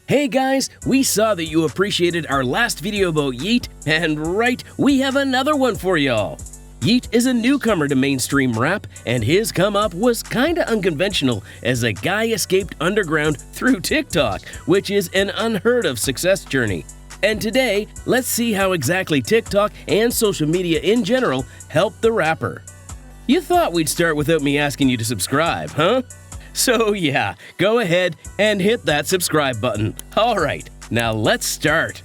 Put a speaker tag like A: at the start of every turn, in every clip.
A: Hey guys, we saw that you appreciated our last video about Yeet, and right, we have another one for y'all. Yeet is a newcomer to mainstream rap, and his come up was kinda unconventional as a guy escaped underground through TikTok, which is an unheard of success journey. And today, let's see how exactly TikTok and social media in general helped the rapper. You thought we'd start without me asking you to subscribe, huh? So yeah, go ahead and hit that subscribe button. Alright, now let's start.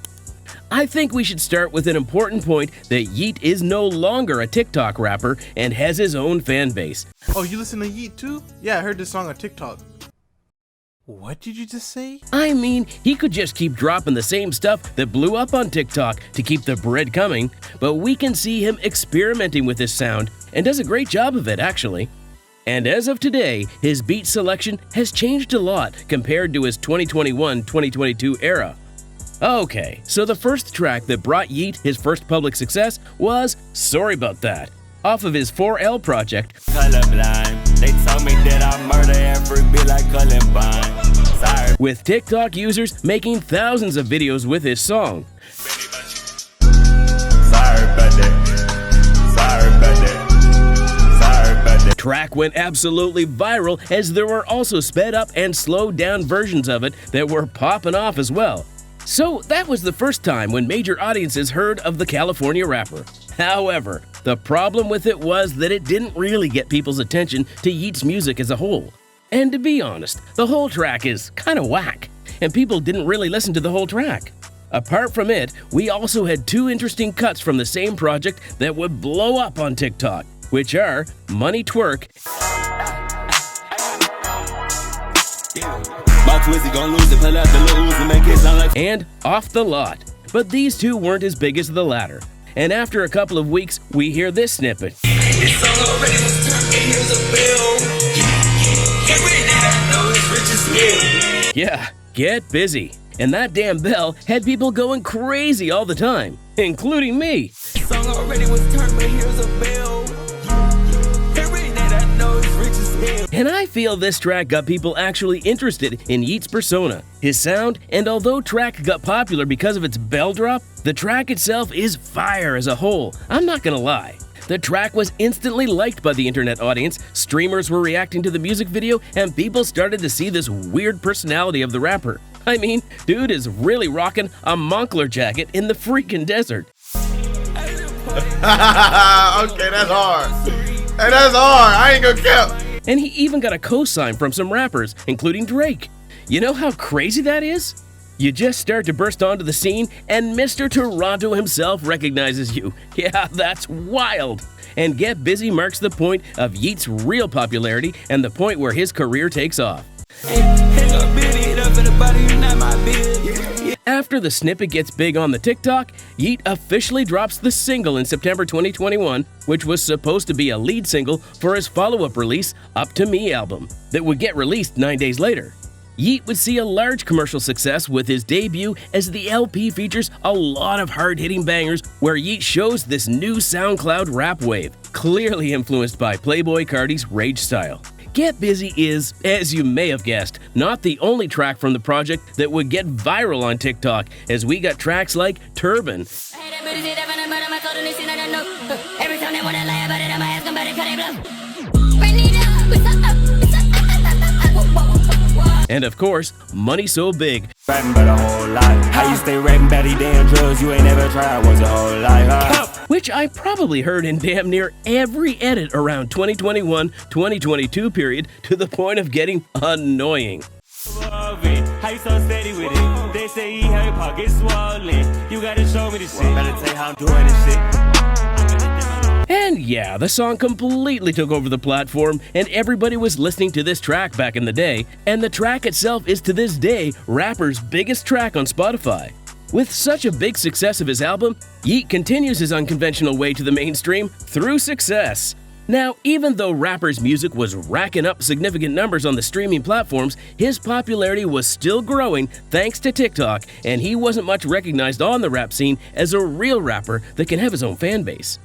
A: I think we should start with an important point that Yeet is no longer a TikTok rapper and has his own fan base.
B: Oh, you listen to Yeet too? Yeah, I heard this song on TikTok. What did you just say?
A: I mean, he could just keep dropping the same stuff that blew up on TikTok to keep the bread coming, but we can see him experimenting with his sound and does a great job of it actually. And as of today, his beat selection has changed a lot compared to his 2021-2022 era. Okay, so the first track that brought Yeet his first public success was Sorry About That, off of his 4L project.
C: Colorblind. They told me that I murder every bit like Columbine. Sorry.
A: With TikTok users making thousands of videos with his song.
C: Sorry about that. Sorry about that.
A: The track went absolutely viral as there were also sped up and slowed down versions of it that were popping off as well. So that was the first time when major audiences heard of the California rapper. However, the problem with it was that it didn't really get people's attention to Yeet's music as a whole. And to be honest, the whole track is kinda whack, and people didn't really listen to the whole track. Apart from it, we also had two interesting cuts from the same project that would blow up on TikTok, which are Money Twerk and Off the Lot. But these two weren't as big as the latter. And after a couple of weeks, we hear this snippet. Yeah, get busy. And that damn bell had people going crazy all the time, including me. And I feel this track got people actually interested in Yeet's persona, his sound, and although track got popular because of its bell drop, the track itself is fire as a whole, I'm not gonna lie. The track was instantly liked by the internet audience, streamers were reacting to the music video, and people started to see this weird personality of the rapper. I mean, dude is really rocking a Moncler jacket in the freaking desert.
B: Okay, that's hard. Hey, that's hard. I ain't gonna cap.
A: And he even got a cosign from some rappers, including Drake. You know how crazy that is? You just start to burst onto the scene and Mr. Toronto himself recognizes you. Yeah, that's wild. And Get Busy marks the point of Yeet's real popularity and the point where his career takes off. After the snippet gets big on the TikTok, Yeet officially drops the single in September 2021, which was supposed to be a lead single for his follow-up release, Up To Me album, that would get released 9 days later. Yeet would see a large commercial success with his debut as the LP features a lot of hard-hitting bangers where Yeet shows this new SoundCloud rap wave, clearly influenced by Playboi Carti's Rage style. Get Busy is, as you may have guessed, not the only track from the project that would get viral on TikTok, as we got tracks like Turban. And of course, Money So Big. Which I probably heard in damn near every edit around 2021-2022 period to the point of getting annoying.
C: How you so steady with it? They say he have your pockets swollen. You gotta show me this shit. Better tell you how I'm doing this shit.
A: And yeah, the song completely took over the platform and everybody was listening to this track back in the day, and the track itself is to this day rapper's biggest track on Spotify. With such a big success of his album, Yeet continues his unconventional way to the mainstream through success. Now, even though rapper's music was racking up significant numbers on the streaming platforms, his popularity was still growing thanks to TikTok, and he wasn't much recognized on the rap scene as a real rapper that can have his own fan base.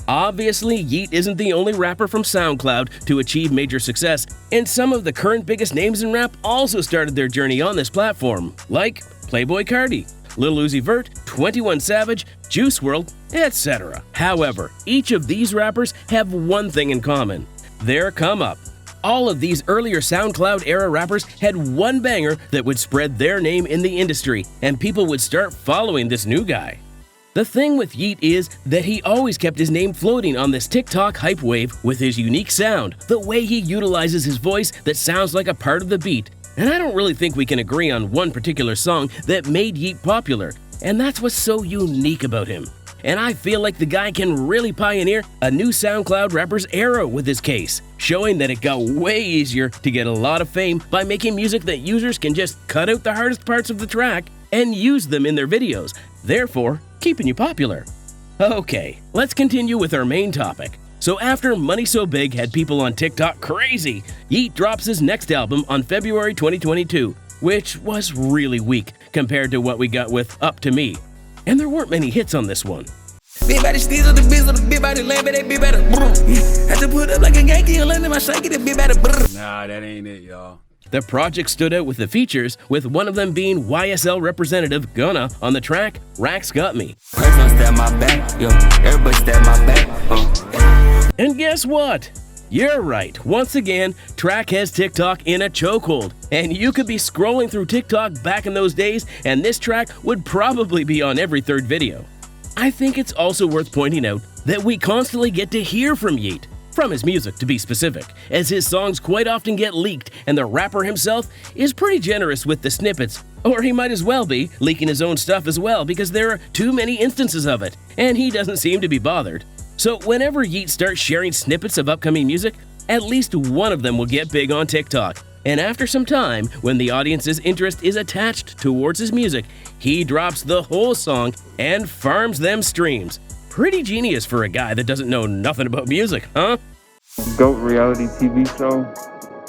A: Obviously, Yeet isn't the only rapper from SoundCloud to achieve major success, and some of the current biggest names in rap also started their journey on this platform, like Playboi Carti, Lil Uzi Vert, 21 Savage, Juice WRLD, etc. However, each of these rappers have one thing in common: their come up. All of these earlier SoundCloud-era rappers had one banger that would spread their name in the industry, and people would start following this new guy. The thing with Yeet is that he always kept his name floating on this TikTok hype wave with his unique sound, the way he utilizes his voice that sounds like a part of the beat. And I don't really think we can agree on one particular song that made Yeet popular, and that's what's so unique about him. And I feel like the guy can really pioneer a new SoundCloud rapper's era with his case, showing that it got way easier to get a lot of fame by making music that users can just cut out the hardest parts of the track and use them in their videos, therefore keeping you popular. Okay, let's continue with our main topic. So after Money So Big had people on TikTok crazy, Yeet drops his next album on February 2022, which was really weak compared to what we got with Up To Me. And there weren't many hits on this one.
D: Big body steals of the biz of the big body lamb, but they big better. Had to put up like a Yankee and land in my shaky, the big better.
E: Nah, that ain't it, y'all.
A: The project stood out with the features, with one of them being YSL representative Gunna on the track Racks Got Me.
D: Stab my back, yo. Everybody stab my back.
A: And guess what? You're right. Once again, track has TikTok in a chokehold. And you could be scrolling through TikTok back in those days, and this track would probably be on every third video. I think it's also worth pointing out that we constantly get to hear from Yeet. From his music, to be specific, as his songs quite often get leaked, and the rapper himself is pretty generous with the snippets. Or he might as well be, leaking his own stuff as well, because there are too many instances of it, and he doesn't seem to be bothered. So whenever Yeet starts sharing snippets of upcoming music, at least one of them will get big on TikTok. And after some time, when the audience's interest is attached towards his music, he drops the whole song and farms them streams. Pretty genius for a guy that doesn't know nothing about music, huh?
F: GOAT reality TV show.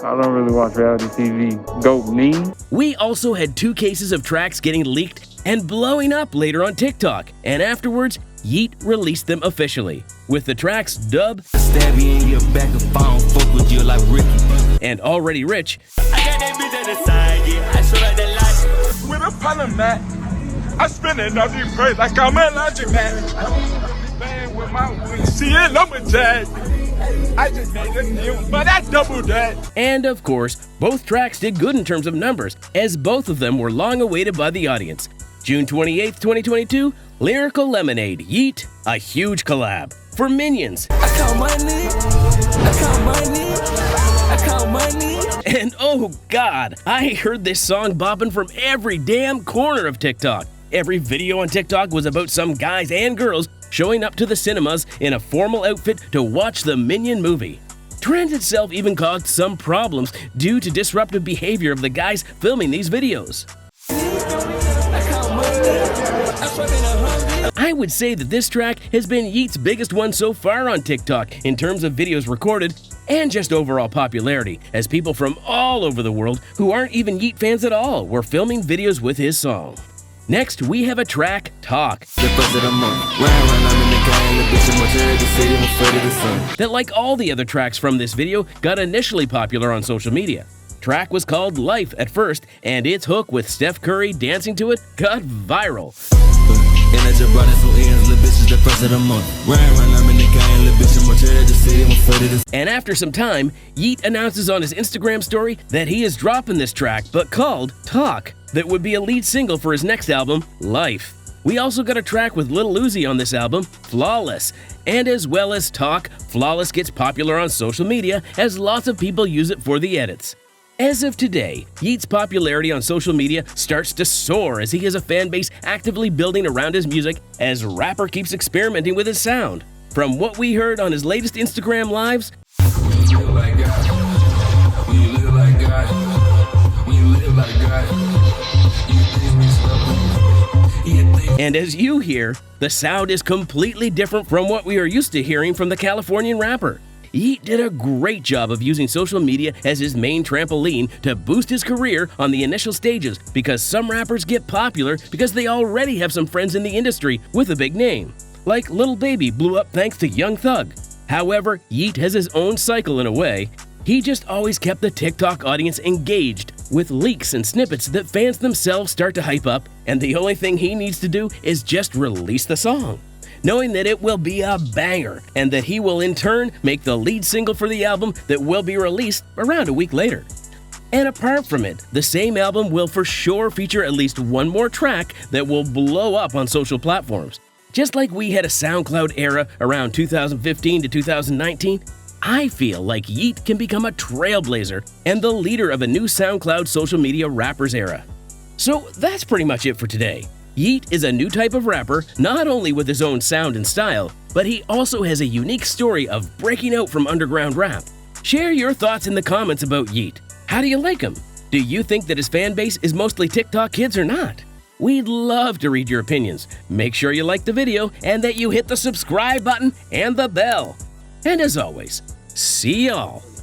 F: I don't really watch reality TV. GOAT me.
A: We also had 2 cases of tracks getting leaked and blowing up later on TikTok, and afterwards, Yeet released them officially, with the tracks Dub,
D: Stab you in your back if I don't fuck with you like Ricky.
A: and Already Rich,
C: I got that bitch at the side, yeah, I show like that light.
G: With a Panama, I spend it on these praise like I'm a logic man. Man with my wings, see it, lumberjack. I just made a new, but I doubled that.
A: and of course, both tracks did good in terms of numbers, as both of them were long awaited by the audience. June 28th, 2022, Lyrical Lemonade, Yeet, a huge collab. For Minions,
D: I count money. I count money. I count money.
A: and oh god, I heard this song bopping from every damn corner of TikTok. Every video on TikTok was about some guys and girls showing up to the cinemas in a formal outfit to watch the Minion movie. Trend itself even caused some problems due to disruptive behavior of the guys filming these videos.
D: I count money. I spend 100.
A: I would say that this track has been Yeet's biggest one so far on TikTok in terms of videos recorded and just overall popularity, as people from all over the world who aren't even Yeet fans at all were filming videos with his song. Next, we have a track, Talk, that, like all the other tracks from this video, got initially popular on social media. Track was called Life at first, and its hook with Steph Curry dancing to it got viral. And after some time, Yeet announces on his Instagram story that he is dropping this track, but called Talk, that would be a lead single for his next album, Life. We also got a track with Lil Uzi on this album, Flawless. And as well as Talk, Flawless gets popular on social media as lots of people use it for the edits. As of today, Yeet's popularity on social media starts to soar as he has a fan base actively building around his music as rapper keeps experimenting with his sound. From what we heard on his latest Instagram lives, and as you hear, the sound is completely different from what we are used to hearing from the Californian rapper. Yeet did a great job of using social media as his main trampoline to boost his career on the initial stages, because some rappers get popular because they already have some friends in the industry with a big name. Like Lil Baby blew up thanks to Young Thug. However, Yeet has his own cycle in a way. He just always kept the TikTok audience engaged with leaks and snippets that fans themselves start to hype up, and the only thing he needs to do is just release the song, knowing that it will be a banger and that he will in turn make the lead single for the album that will be released around a week later. And apart from it, the same album will for sure feature at least one more track that will blow up on social platforms. Just like we had a SoundCloud era around 2015 to 2019, I feel like Yeet can become a trailblazer and the leader of a new SoundCloud social media rappers era. So that's pretty much it for today. Yeet is a new type of rapper, not only with his own sound and style, but he also has a unique story of breaking out from underground rap. Share your thoughts in the comments about Yeet. How do you like him? Do you think that his fan base is mostly TikTok kids or not? We'd love to read your opinions. Make sure you like the video and that you hit the subscribe button and the bell. And as always, see y'all